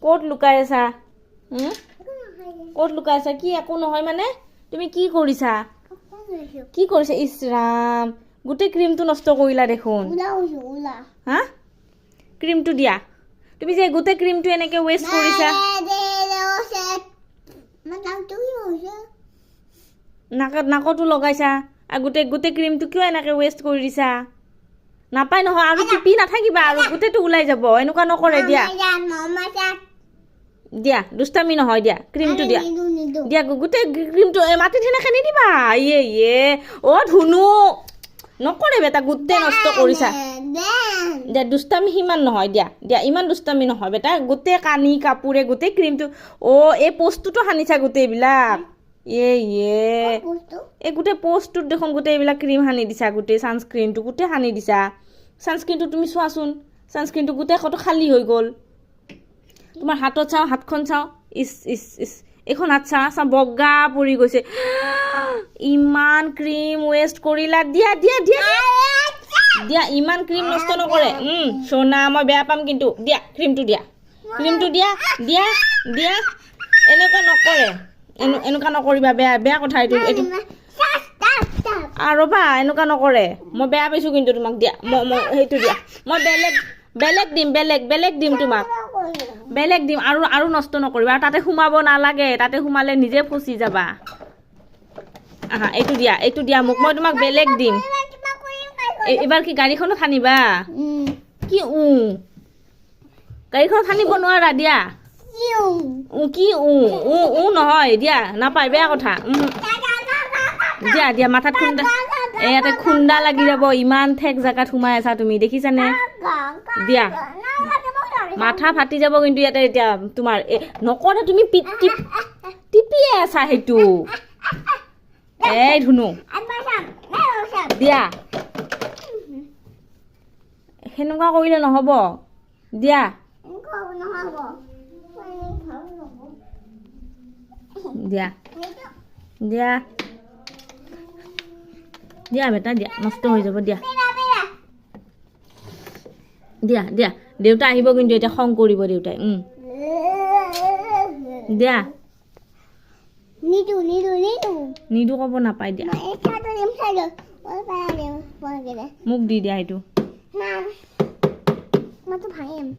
ক'ত লুকাই আছা ক'ত লুকাই আছা কি একো নহয় মানে তুমি কি কৰিছা ইছ ৰাম গোটেই ক্ৰীমটো নষ্ট কৰিলা দেখোন হা ক্ৰীমটো দিয়া তুমি যে গোটেই ক্ৰীমটো এনেকৈ ৱেষ্ট কৰিছা নাকতো লগাইছা আৰু গোটেই ক্ৰীমটো কিয় এনেকৈ ৱেষ্ট কৰি দিছা নাপায় নহয় আৰু টিপি নাথাকিবা আৰু গোটেইটো ওলাই যাব এনেকুৱা নকৰে দিয়া দিয়া দুষ্টামি নহয় দিয়া ক্ৰীমটো দিয়া দিয়া গোটেই ক্ৰীমটো মাটিত সেনেকৈ নিদিবা অ' ধুনু নকৰে বেটা গোটেই নষ্ট কৰিছা দিয়া দুষ্টামি সিমান নহয় দিয়া দিয়া ইমান দুষ্টামি নহয় বেটা গোটেই কানি কাপোৰে গোটেই ক্ৰীমটো অ' এই পোষ্টটোতো সানিছা গোটেইবিলাক এই গোটেই পোষ্টটোত দেখোন গোটেই এইবিলাক ক্ৰীম সানি দিছা গোটেই ছানস্ক্ৰীনটো গোটেই সানি দিছা ছানস্ক্ৰীনটো তুমি চোৱাচোন ছানস্ক্ৰীনটো গোটেই কত খালী হৈ গ'ল তোমাৰ হাতত চাওঁ হাতখন চাওঁ ইছ ইছ ইছ এইখন হাত চা বগা পৰি গৈছে ইমান ক্ৰীম ৱেষ্ট কৰিলা দিয়া দিয়া দিয়া দিয়া ইমান ক্ৰীম নষ্ট নকৰে সোনা মই বেয়া পাম কিন্তু দিয়া ক্ৰীমটো দিয়া দিয়া দিয়া এনেকুৱা নকৰে এনেকুৱা নকৰিবা বেয়া কথা এইটো আৰু বা এনেকুৱা নকৰে মই বেয়া পাইছোঁ কিন্তু তোমাক দিয়া মই সেইটো দিয়া মই বেলেগ দিম তোমাক বেলেগ দিম আৰু নষ্ট নকৰিবা আৰু তাতে সোমাব নালাগে তাতে সোমালে নিজে ফচি যাবা এইটো দিয়া মোক মই তোমাক বেলেগ দিম এইবাৰ কি গাড়ীখনত সানিবা কি গাড়ীখনত সানিব নোৱাৰা দিয়া কি নহয় দিয়া নাপায় বেয়া কথা দিয়া মাথাত খুন্দা ইয়াতে খুন্দা লাগি যাব ইমান ঠেক জেগাত সোমাই আছা তুমি দেখিছানে দিয়া মাথা ফাটি যাব কিন্তু ইয়াতে এতিয়া তোমাৰ নকৰে তুমি টিপিয়ে আছা সেইটো এই ধুনু দিয়া সেনেকুৱা কৰিলে নহ'ব দিয়া দিয়া দিয়া দিয়া বেটা দিয়া নষ্ট হৈ যাব দিয়া দিয়া দিয়া দেউতা আহিব কিন্তু এতিয়া খং কৰিব দেউতাই দিয়া নিদু ক'ব নাপায় দিয়া মোক দি দিয়া এইটো